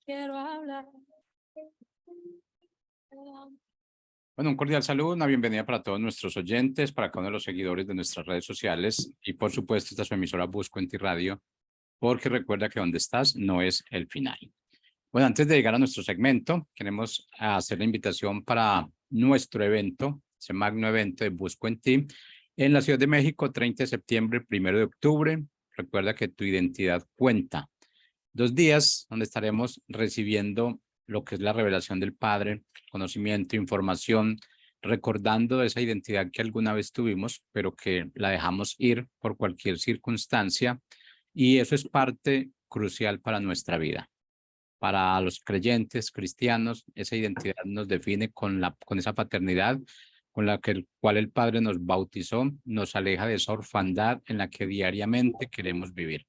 quiero hablar. Bueno, un cordial saludo, una bienvenida para todos nuestros oyentes, para cada uno de los seguidores de nuestras redes sociales y por supuesto esta es su emisora Busco en Ti Radio, porque recuerda que donde estás no es el final. Bueno, antes de llegar a nuestro segmento, queremos hacer la invitación para nuestro evento, ese magno evento de Busco en Ti, en la Ciudad de México, 30 de septiembre, 1 de octubre. Recuerda que tu identidad cuenta. 2 días donde estaremos recibiendo lo que es la revelación del Padre, conocimiento, información, recordando esa identidad que alguna vez tuvimos, pero que la dejamos ir por cualquier circunstancia, y eso es parte crucial para nuestra vida. Para los creyentes cristianos, esa identidad nos define con esa paternidad con la que cual el Padre nos bautizó, nos aleja de esa orfandad en la que diariamente queremos vivir.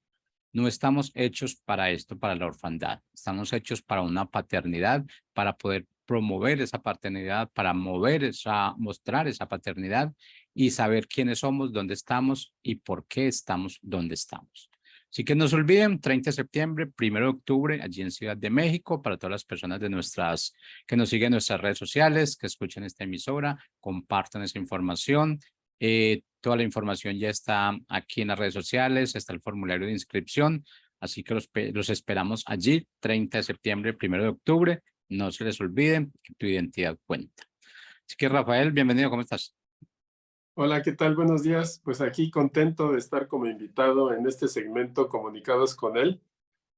No estamos hechos para esto, para la orfandad. Estamos hechos para una paternidad, para poder promover esa paternidad, para mostrar esa paternidad y saber quiénes somos, dónde estamos y por qué estamos donde estamos. Así que no se olviden, 30 de septiembre, 1 de octubre, allí en Ciudad de México, para todas las personas que nos siguen en nuestras redes sociales, que escuchen esta emisora, compartan esa información. Toda la información ya está aquí en las redes sociales, está el formulario de inscripción, así que los esperamos allí, 30 de septiembre, 1 de octubre. No se les olvide que tu identidad cuenta. Así que Rafael, bienvenido, ¿cómo estás? Hola, ¿qué tal? Buenos días. Pues aquí contento de estar como invitado en este segmento Comunicados con él.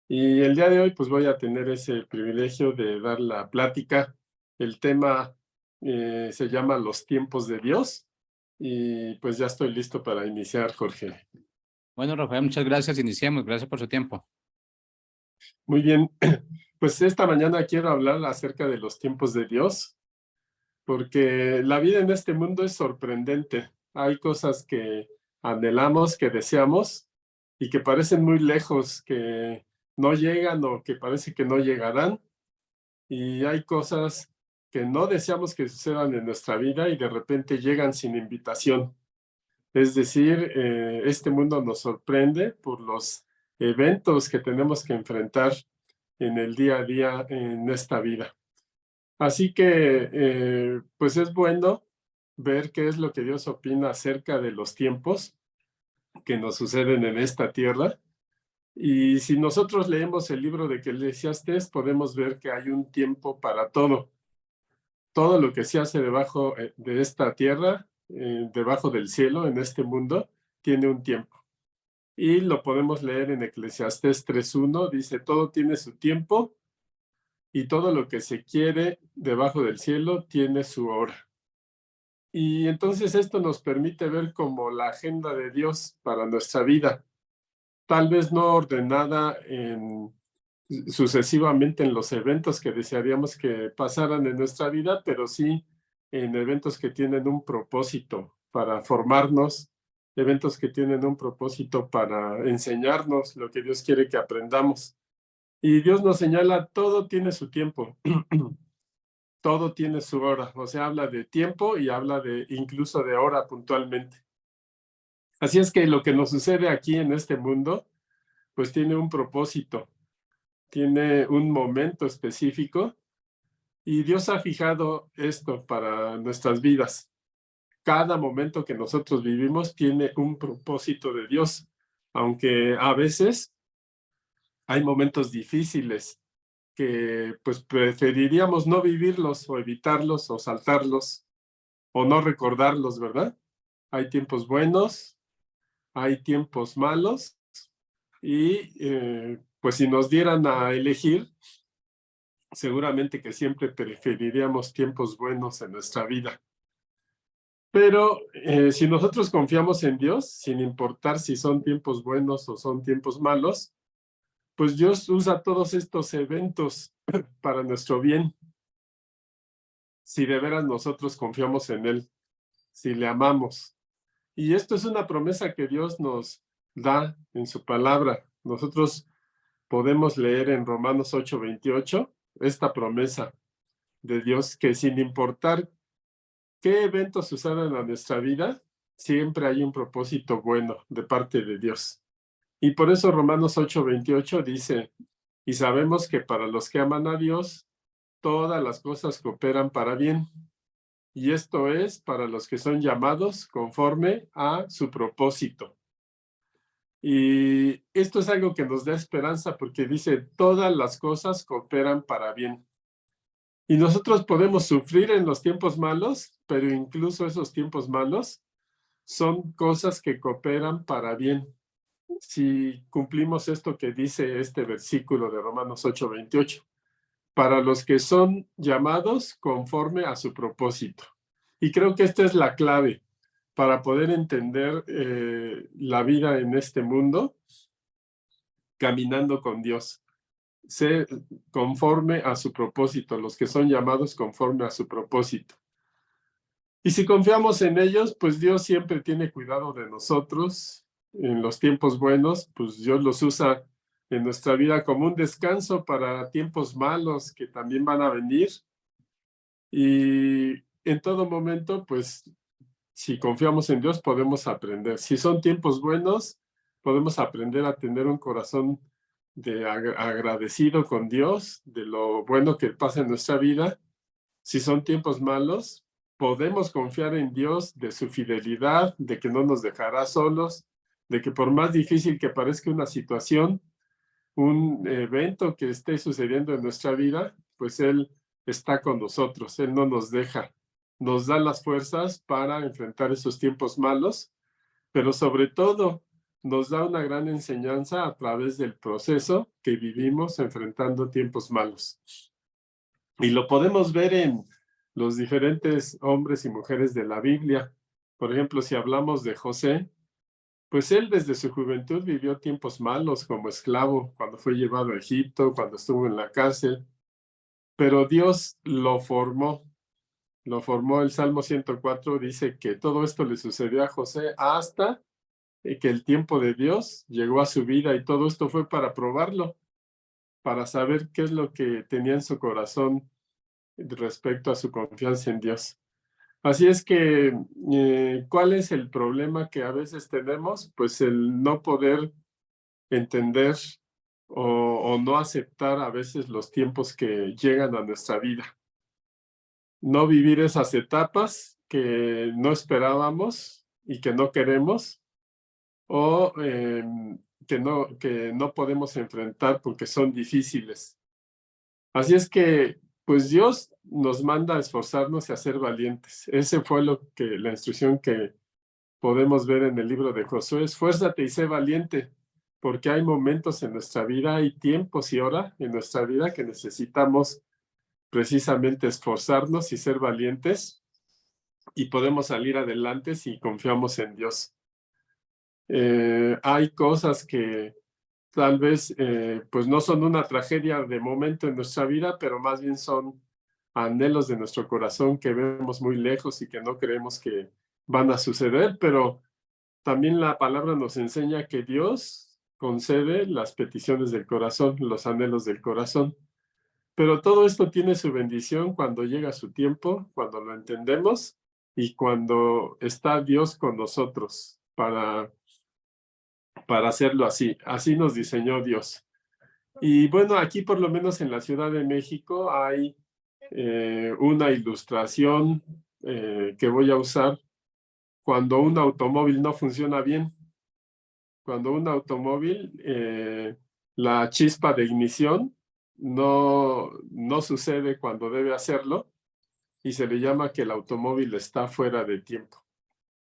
Y el día de hoy pues voy a tener ese privilegio de dar la plática. El tema se llama Los tiempos de Dios. Y pues ya estoy listo para iniciar, Jorge. Bueno, Rafael, muchas gracias. Iniciemos. Gracias por su tiempo. Muy bien. Pues esta mañana quiero hablar acerca de los tiempos de Dios, porque la vida en este mundo es sorprendente. Hay cosas que anhelamos, que deseamos y que parecen muy lejos, que no llegan o que parece que no llegarán. Y hay cosas que no deseamos que sucedan en nuestra vida y de repente llegan sin invitación. Es decir, este mundo nos sorprende por los eventos que tenemos que enfrentar en el día a día en esta vida. Así que, pues es bueno ver qué es lo que Dios opina acerca de los tiempos que nos suceden en esta tierra. Y si nosotros leemos el libro de Eclesiastés, podemos ver que hay un tiempo para todo. Todo lo que se hace debajo de esta tierra, debajo del cielo, en este mundo, tiene un tiempo. Y lo podemos leer en Eclesiastés 3:1, dice, todo tiene su tiempo y todo lo que se quiere debajo del cielo tiene su hora. Y entonces esto nos permite ver como la agenda de Dios para nuestra vida, tal vez no ordenada sucesivamente en los eventos que desearíamos que pasaran en nuestra vida, pero sí en eventos que tienen un propósito para formarnos, eventos que tienen un propósito para enseñarnos lo que Dios quiere que aprendamos. Y Dios nos señala, todo tiene su tiempo. Todo tiene su hora, o sea, habla de tiempo y habla incluso de hora puntualmente. Así es que lo que nos sucede aquí en este mundo, pues tiene un propósito, tiene un momento específico y Dios ha fijado esto para nuestras vidas. Cada momento que nosotros vivimos tiene un propósito de Dios, aunque a veces hay momentos difíciles que pues preferiríamos no vivirlos o evitarlos o saltarlos o no recordarlos, ¿verdad? Hay tiempos buenos, hay tiempos malos y pues si nos dieran a elegir, seguramente que siempre preferiríamos tiempos buenos en nuestra vida. Pero si nosotros confiamos en Dios, sin importar si son tiempos buenos o son tiempos malos, pues Dios usa todos estos eventos para nuestro bien. Si de veras nosotros confiamos en Él, si le amamos. Y esto es una promesa que Dios nos da en su palabra. Nosotros podemos leer en Romanos 8:28 esta promesa de Dios que sin importar qué eventos sucedan en nuestra vida, siempre hay un propósito bueno de parte de Dios. Y por eso Romanos 8:28 dice, y sabemos que para los que aman a Dios, todas las cosas cooperan para bien. Y esto es para los que son llamados conforme a su propósito. Y esto es algo que nos da esperanza porque dice, todas las cosas cooperan para bien. Y nosotros podemos sufrir en los tiempos malos, pero incluso esos tiempos malos son cosas que cooperan para bien. Si cumplimos esto que dice este versículo de Romanos 8:28, para los que son llamados conforme a su propósito. Y creo que esta es la clave para poder entender la vida en este mundo, caminando con Dios. Ser conforme a su propósito, los que son llamados conforme a su propósito. Y si confiamos en ellos, pues Dios siempre tiene cuidado de nosotros. En los tiempos buenos, pues Dios los usa en nuestra vida como un descanso para tiempos malos que también van a venir. Y en todo momento, pues, si confiamos en Dios, podemos aprender. Si son tiempos buenos, podemos aprender a tener un corazón agradecido con Dios, de lo bueno que pasa en nuestra vida. Si son tiempos malos, podemos confiar en Dios, de su fidelidad, de que no nos dejará solos, de que por más difícil que parezca una situación, un evento que esté sucediendo en nuestra vida, pues Él está con nosotros, Él no nos deja, nos da las fuerzas para enfrentar esos tiempos malos, pero sobre todo nos da una gran enseñanza a través del proceso que vivimos enfrentando tiempos malos. Y lo podemos ver en los diferentes hombres y mujeres de la Biblia. Por ejemplo, si hablamos de José, pues él desde su juventud vivió tiempos malos como esclavo, cuando fue llevado a Egipto, cuando estuvo en la cárcel, pero Dios lo formó. El Salmo 104 dice que todo esto le sucedió a José hasta que el tiempo de Dios llegó a su vida y todo esto fue para probarlo, para saber qué es lo que tenía en su corazón respecto a su confianza en Dios. Así es que, ¿cuál es el problema que a veces tenemos? Pues el no poder entender o no aceptar a veces los tiempos que llegan a nuestra vida. No vivir esas etapas que no esperábamos y que no queremos o que no podemos enfrentar porque son difíciles. Así es que, pues Dios nos manda a esforzarnos y a ser valientes. Ese fue la instrucción que podemos ver en el libro de Josué. Esfuérzate y sé valiente, porque hay momentos en nuestra vida, hay tiempos y horas en nuestra vida que necesitamos precisamente esforzarnos y ser valientes y podemos salir adelante si confiamos en Dios. Hay cosas que tal vez pues no son una tragedia de momento en nuestra vida, pero más bien son anhelos de nuestro corazón que vemos muy lejos y que no creemos que van a suceder, pero también la palabra nos enseña que Dios concede las peticiones del corazón, los anhelos del corazón. Pero todo esto tiene su bendición cuando llega su tiempo, cuando lo entendemos y cuando está Dios con nosotros para hacerlo así. Así nos diseñó Dios. Y bueno, aquí por lo menos en la Ciudad de México hay una ilustración que voy a usar cuando un automóvil no funciona bien. Cuando un automóvil, la chispa de ignición no sucede cuando debe hacerlo y se le llama que el automóvil está fuera de tiempo.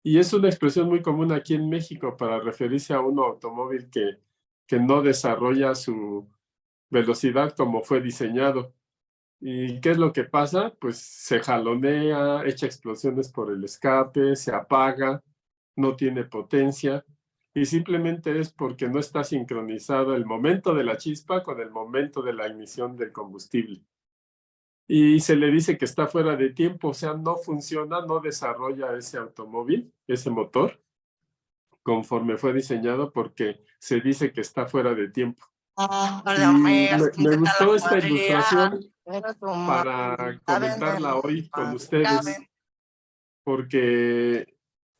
Y es una expresión muy común aquí en México para referirse a un automóvil que no desarrolla su velocidad como fue diseñado. ¿Y qué es lo que pasa? Pues se jalonea, echa explosiones por el escape, se apaga, no tiene potencia y simplemente es porque no está sincronizado el momento de la chispa con el momento de la ignición del combustible. Y se le dice que está fuera de tiempo, o sea, no funciona, no desarrolla ese automóvil, ese motor, conforme fue diseñado porque se dice que está fuera de tiempo. Y me gustó esta ilustración para comentarla hoy con ustedes, porque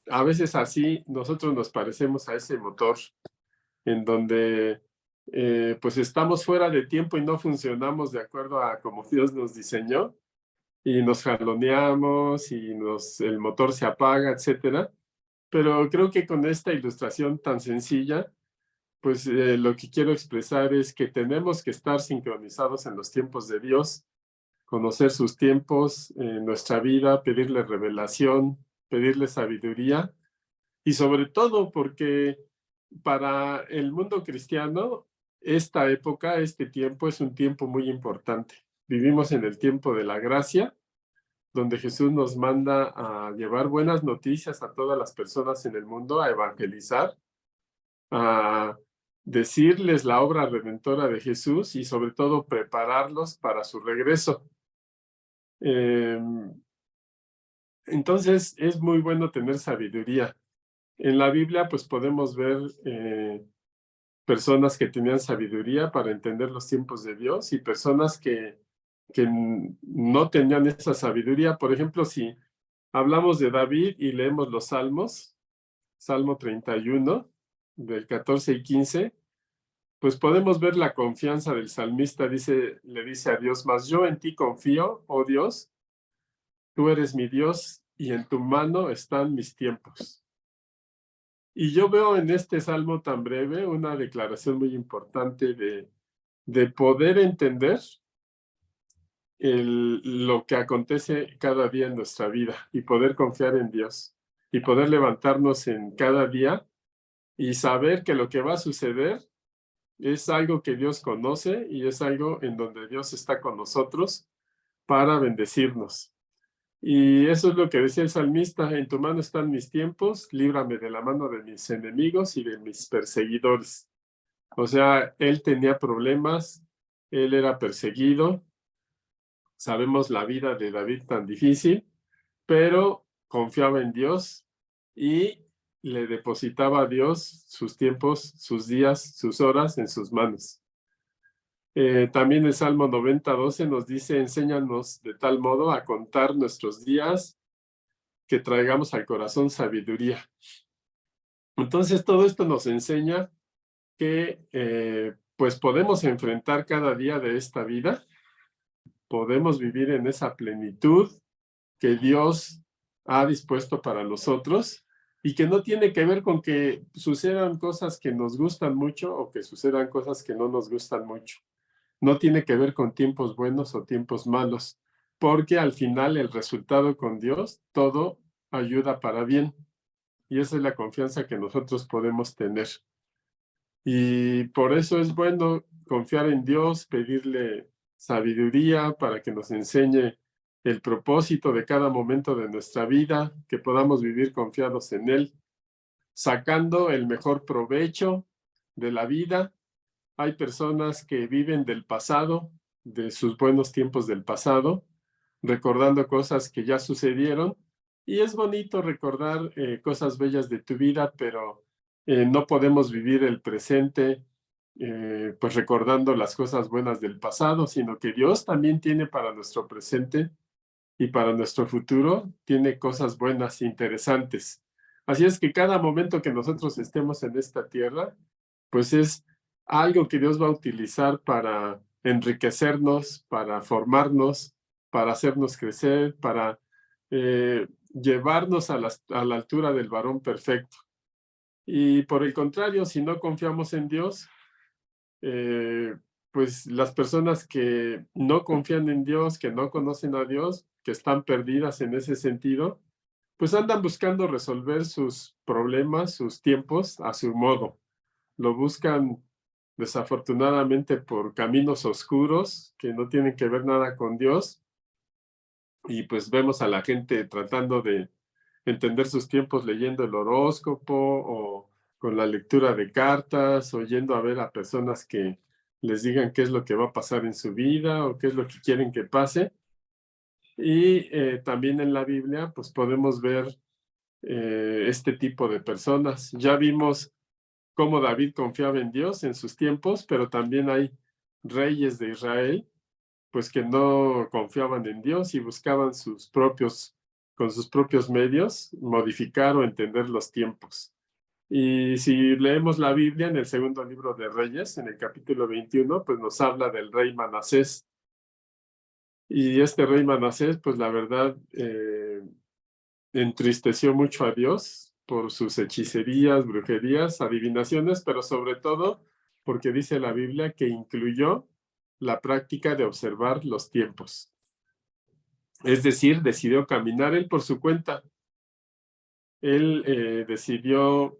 a veces así nosotros nos parecemos a ese motor en donde pues estamos fuera de tiempo y no funcionamos de acuerdo a como Dios nos diseñó, y nos jaloneamos y el motor se apaga, etcétera. Pero creo que con esta ilustración tan sencilla, pues lo que quiero expresar es que tenemos que estar sincronizados en los tiempos de Dios, conocer sus tiempos en nuestra vida, pedirle revelación, pedirle sabiduría, y sobre todo porque para el mundo cristiano, esta época, este tiempo es un tiempo muy importante. Vivimos en el tiempo de la gracia, donde Jesús nos manda a llevar buenas noticias a todas las personas en el mundo, a evangelizar, a decirles la obra redentora de Jesús y sobre todo prepararlos para su regreso. Entonces es muy bueno tener sabiduría. En la Biblia pues podemos ver personas que tenían sabiduría para entender los tiempos de Dios y personas que no tenían esa sabiduría. Por ejemplo, si hablamos de David y leemos los Salmos, Salmo 31, del 14 y 15, pues podemos ver la confianza del salmista. Le dice a Dios: mas yo en ti confío, oh Dios, tú eres mi Dios y en tu mano están mis tiempos. Y yo veo en este salmo tan breve una declaración muy importante de poder entender lo que acontece cada día en nuestra vida y poder confiar en Dios y poder levantarnos en cada día y saber que lo que va a suceder es algo que Dios conoce y es algo en donde Dios está con nosotros para bendecirnos. Y eso es lo que decía el salmista: en tu mano están mis tiempos, líbrame de la mano de mis enemigos y de mis perseguidores. O sea, él tenía problemas, él era perseguido. Sabemos la vida de David tan difícil, pero confiaba en Dios y le depositaba a Dios sus tiempos, sus días, sus horas en sus manos. También el Salmo 90:12 nos dice: enséñanos de tal modo a contar nuestros días que traigamos al corazón sabiduría. Entonces todo esto nos enseña que pues podemos enfrentar cada día de esta vida, podemos vivir en esa plenitud que Dios ha dispuesto para nosotros y que no tiene que ver con que sucedan cosas que nos gustan mucho o que sucedan cosas que no nos gustan mucho. No tiene que ver con tiempos buenos o tiempos malos, porque al final el resultado con Dios, todo ayuda para bien. Y esa es la confianza que nosotros podemos tener. Y por eso es bueno confiar en Dios, pedirle sabiduría para que nos enseñe el propósito de cada momento de nuestra vida, que podamos vivir confiados en Él, sacando el mejor provecho de la vida. Hay personas que viven del pasado, de sus buenos tiempos del pasado, recordando cosas que ya sucedieron, y es bonito recordar cosas bellas de tu vida, pero no podemos vivir el presente pues recordando las cosas buenas del pasado, sino que Dios también tiene para nuestro presente y para nuestro futuro, tiene cosas buenas e interesantes. Así es que cada momento que nosotros estemos en esta tierra, pues es algo que Dios va a utilizar para enriquecernos, para formarnos, para hacernos crecer, para llevarnos a la altura del varón perfecto. Y por el contrario, si no confiamos en Dios, pues las personas que no confían en Dios, que no conocen a Dios, que están perdidas en ese sentido, pues andan buscando resolver sus problemas, sus tiempos a su modo. Lo buscan desafortunadamente por caminos oscuros que no tienen que ver nada con Dios. Y pues vemos a la gente tratando de entender sus tiempos leyendo el horóscopo o con la lectura de cartas, o yendo a ver a personas que les digan qué es lo que va a pasar en su vida o qué es lo que quieren que pase. Y también en la Biblia pues podemos ver este tipo de personas. Ya vimos cómo David confiaba en Dios en sus tiempos, pero también hay reyes de Israel pues que no confiaban en Dios y buscaban con sus propios medios, modificar o entender los tiempos. Y si leemos la Biblia en el segundo libro de Reyes, en el capítulo 21, pues nos habla del rey Manasés. Y este rey Manasés, pues la verdad, entristeció mucho a Dios por sus hechicerías, brujerías, adivinaciones, pero sobre todo porque dice la Biblia que incluyó la práctica de observar los tiempos. Es decir, decidió caminar él por su cuenta. Él decidió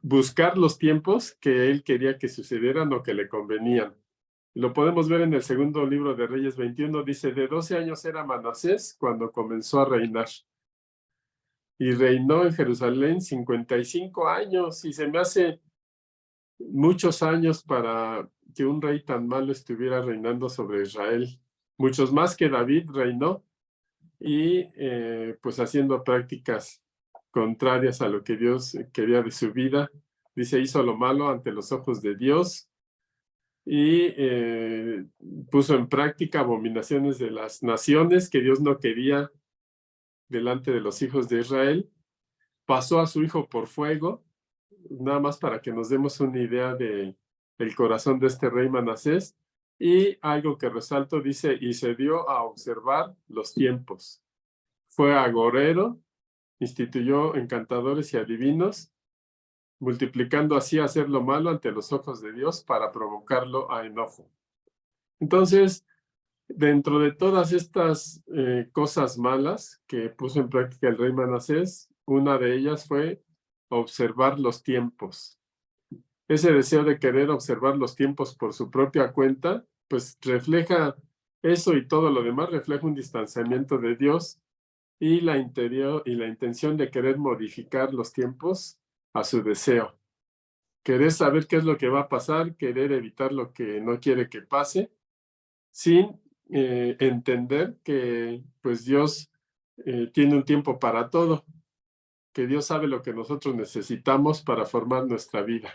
buscar los tiempos que él quería que sucedieran o que le convenían. Lo podemos ver en el segundo libro de Reyes 21, dice, de 12 años era Manasés cuando comenzó a reinar. Y reinó en Jerusalén 55 años, y se me hace muchos años para que un rey tan malo estuviera reinando sobre Israel. Muchos más que David reinó, y pues haciendo prácticas contrarias a lo que Dios quería de su vida. Dice, hizo lo malo ante los ojos de Dios, y puso en práctica abominaciones de las naciones que Dios no quería delante de los hijos de Israel. Pasó a su hijo por fuego, nada más para que nos demos una idea del corazón de este rey Manasés. Y algo que resalto, dice, y se dio a observar los tiempos. Fue agorero, instituyó encantadores y adivinos, multiplicando así hacer lo malo ante los ojos de Dios para provocarlo a enojo. Entonces, dentro de todas estas cosas malas que puso en práctica el rey Manasés, una de ellas fue observar los tiempos. Ese deseo de querer observar los tiempos por su propia cuenta, pues refleja eso, y todo lo demás refleja un distanciamiento de Dios y la intención de querer modificar los tiempos a su deseo. Querer saber qué es lo que va a pasar, querer evitar lo que no quiere que pase, sin entender que pues Dios tiene un tiempo para todo, que Dios sabe lo que nosotros necesitamos para formar nuestra vida.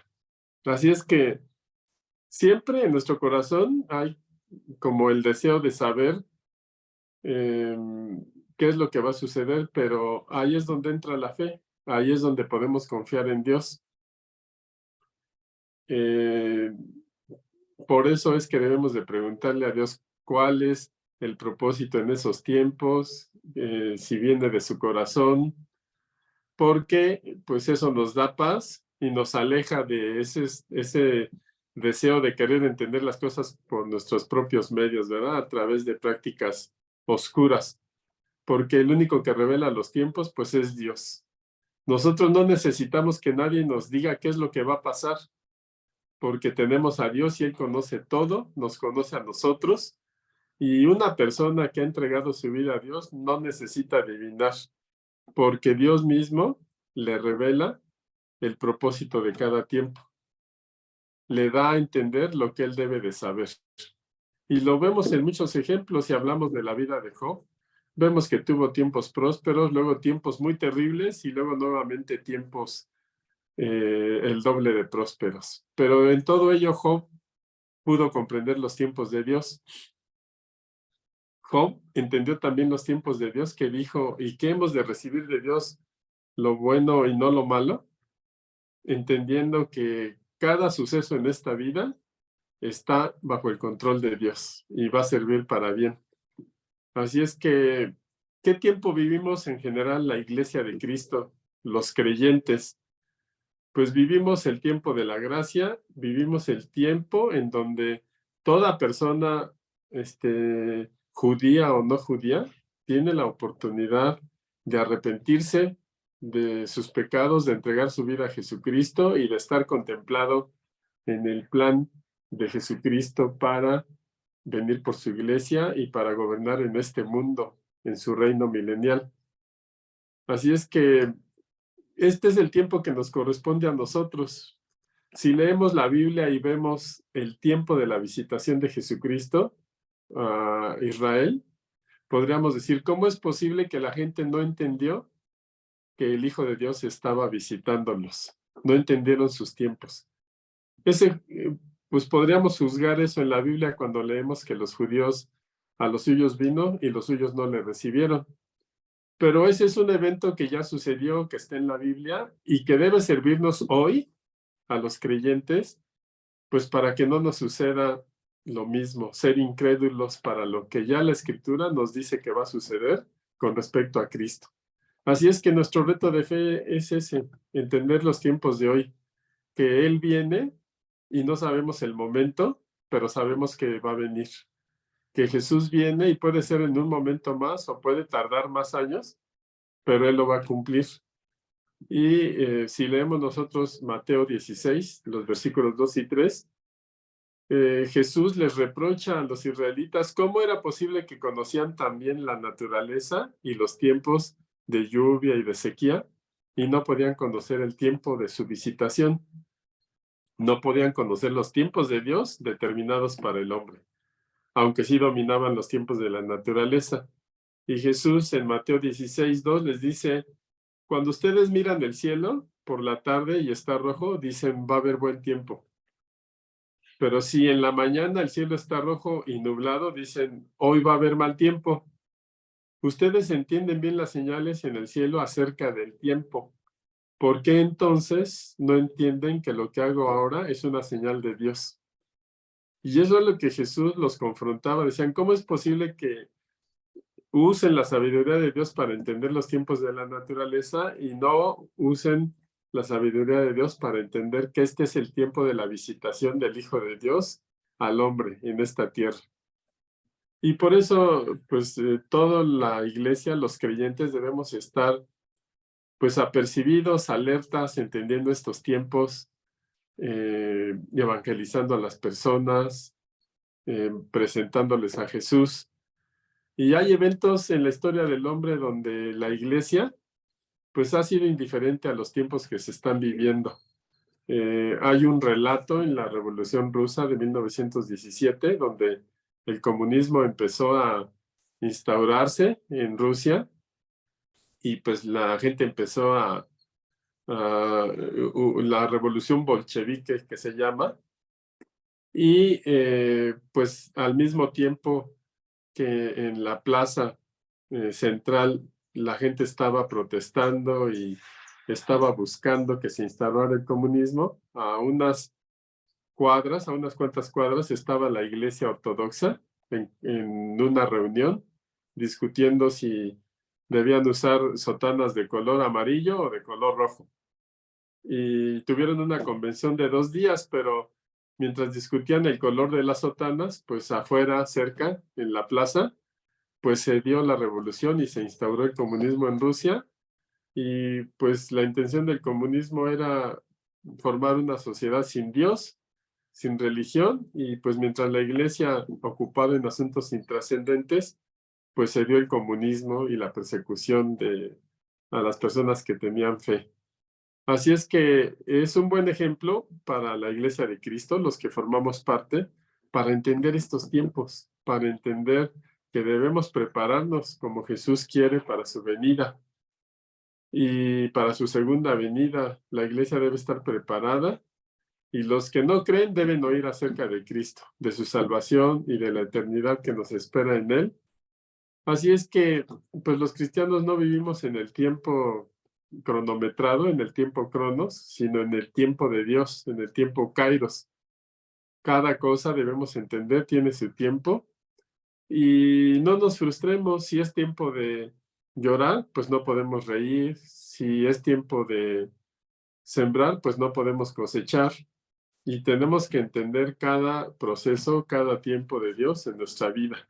Así es que siempre en nuestro corazón hay como el deseo de saber qué es lo que va a suceder, pero ahí es donde entra la fe, ahí es donde podemos confiar en Dios. Por eso es que debemos de preguntarle a Dios cuál es el propósito en esos tiempos, si viene de su corazón, porque pues eso nos da paz y nos aleja de ese deseo de querer entender las cosas por nuestros propios medios, ¿verdad? A través de prácticas oscuras, porque el único que revela los tiempos pues es Dios. Nosotros no necesitamos que nadie nos diga qué es lo que va a pasar, porque tenemos a Dios y Él conoce todo, nos conoce a nosotros, y una persona que ha entregado su vida a Dios no necesita adivinar, porque Dios mismo le revela el propósito de cada tiempo. Le da a entender lo que él debe de saber. Y lo vemos en muchos ejemplos. Si hablamos de la vida de Job, vemos que tuvo tiempos prósperos, luego tiempos muy terribles y luego nuevamente tiempos el doble de prósperos. Pero en todo ello Job pudo comprender los tiempos de Dios. Job entendió también los tiempos de Dios, que dijo, ¿y qué hemos de recibir de Dios? Lo bueno y no lo malo, entendiendo que cada suceso en esta vida está bajo el control de Dios y va a servir para bien. Así es que, ¿qué tiempo vivimos en general la Iglesia de Cristo, los creyentes? Pues vivimos el tiempo de la gracia, vivimos el tiempo en donde toda persona, judía o no judía, tiene la oportunidad de arrepentirse de sus pecados, de entregar su vida a Jesucristo y de estar contemplado en el plan de Jesucristo para venir por su iglesia y para gobernar en este mundo, en su reino milenial. Así es que este es el tiempo que nos corresponde a nosotros. Si leemos la Biblia y vemos el tiempo de la visitación de Jesucristo a Israel, podríamos decir, ¿cómo es posible que la gente no entendió que el Hijo de Dios estaba visitándolos? No entendieron sus tiempos. Pues podríamos juzgar eso en la Biblia cuando leemos que los judíos a los suyos vino y los suyos no le recibieron. Pero ese es un evento que ya sucedió, que está en la Biblia y que debe servirnos hoy a los creyentes, pues para que no nos suceda lo mismo, ser incrédulos para lo que ya la Escritura nos dice que va a suceder con respecto a Cristo. Así es que nuestro reto de fe es ese, entender los tiempos de hoy, que Él viene y no sabemos el momento, pero sabemos que va a venir, que Jesús viene y puede ser en un momento más o puede tardar más años, pero Él lo va a cumplir. Y si leemos nosotros Mateo 16, los versículos 2 y 3, Jesús les reprocha a los israelitas cómo era posible que conocían también la naturaleza y los tiempos de lluvia y de sequía y no podían conocer el tiempo de su visitación. No podían conocer los tiempos de Dios determinados para el hombre, aunque sí dominaban los tiempos de la naturaleza. Y Jesús en Mateo 16:2 les dice: cuando ustedes miran el cielo por la tarde y está rojo, dicen va a haber buen tiempo. Pero si en la mañana el cielo está rojo y nublado, dicen hoy va a haber mal tiempo. Ustedes entienden bien las señales en el cielo acerca del tiempo. ¿Por qué entonces no entienden que lo que hago ahora es una señal de Dios? Y eso es lo que Jesús los confrontaba. Decían, ¿cómo es posible que usen la sabiduría de Dios para entender los tiempos de la naturaleza y no usen la sabiduría de Dios para entender que este es el tiempo de la visitación del Hijo de Dios al hombre en esta tierra? Y por eso, pues, toda la iglesia, los creyentes, debemos estar, pues, apercibidos, alertas, entendiendo estos tiempos, evangelizando a las personas, presentándoles a Jesús. Y hay eventos en la historia del hombre donde la iglesia, pues, ha sido indiferente a los tiempos que se están viviendo. Hay un relato en la Revolución Rusa de 1917, donde el comunismo empezó a instaurarse en Rusia y pues la gente empezó la revolución bolchevique que se llama, y pues al mismo tiempo que en la plaza central la gente estaba protestando y estaba buscando que se instaurara el comunismo, a unas cuantas cuadras, estaba la iglesia ortodoxa en una reunión discutiendo si debían usar sotanas de color amarillo o de color rojo. Y tuvieron una convención de 2 días, pero mientras discutían el color de las sotanas, pues afuera, cerca, en la plaza, pues se dio la revolución y se instauró el comunismo en Rusia. Y pues la intención del comunismo era formar una sociedad sin Dios, sin religión, y pues mientras la iglesia ocupada en asuntos intrascendentes, pues se dio el comunismo y la persecución a las personas que tenían fe. Así es que es un buen ejemplo para la Iglesia de Cristo, los que formamos parte, para entender estos tiempos, para entender que debemos prepararnos como Jesús quiere para su venida. Y para su segunda venida, la Iglesia debe estar preparada y los que no creen deben oír acerca de Cristo, de su salvación y de la eternidad que nos espera en Él. Así es que, pues los cristianos no vivimos en el tiempo cronometrado, en el tiempo cronos, sino en el tiempo de Dios, en el tiempo kairos. Cada cosa debemos entender tiene su tiempo y no nos frustremos. Si es tiempo de llorar, pues no podemos reír. Si es tiempo de sembrar, pues no podemos cosechar. Y tenemos que entender cada proceso, cada tiempo de Dios en nuestra vida.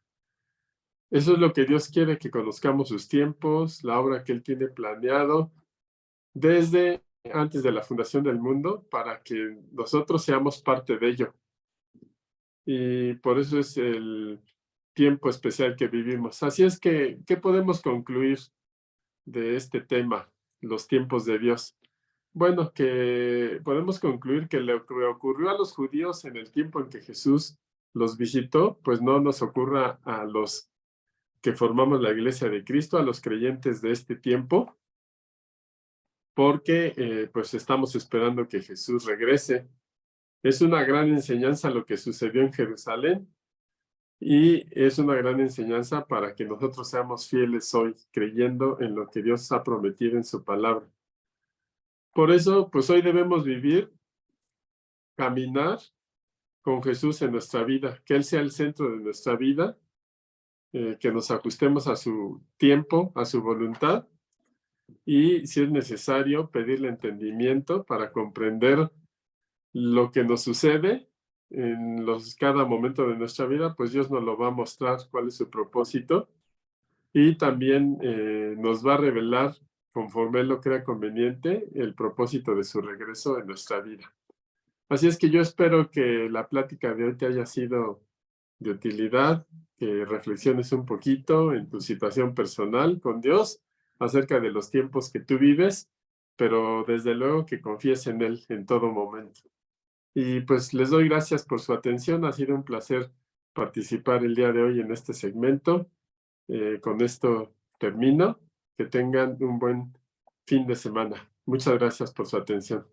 Eso es lo que Dios quiere, que conozcamos sus tiempos, la obra que Él tiene planeado desde antes de la fundación del mundo, para que nosotros seamos parte de ello. Y por eso es el tiempo especial que vivimos. Así es que, ¿qué podemos concluir de este tema, los tiempos de Dios? Bueno, que podemos concluir que lo que ocurrió a los judíos en el tiempo en que Jesús los visitó, pues no nos ocurra a los que formamos la Iglesia de Cristo, a los creyentes de este tiempo, porque pues estamos esperando que Jesús regrese. Es una gran enseñanza lo que sucedió en Jerusalén, Y es una gran enseñanza para que nosotros seamos fieles hoy, creyendo en lo que Dios ha prometido en su palabra. Por eso, pues hoy debemos vivir, caminar con Jesús en nuestra vida, que Él sea el centro de nuestra vida, que nos ajustemos a su tiempo, a su voluntad, y si es necesario, pedirle entendimiento para comprender lo que nos sucede en cada momento de nuestra vida, pues Dios nos lo va a mostrar cuál es su propósito y también nos va a revelar, conforme Él lo crea conveniente, el propósito de su regreso en nuestra vida. Así es que yo espero que la plática de hoy te haya sido de utilidad, que reflexiones un poquito en tu situación personal con Dios acerca de los tiempos que tú vives, pero desde luego que confíes en Él en todo momento. Y pues les doy gracias por su atención. Ha sido un placer participar el día de hoy en este segmento. Con esto termino. Que tengan un buen fin de semana. Muchas gracias por su atención.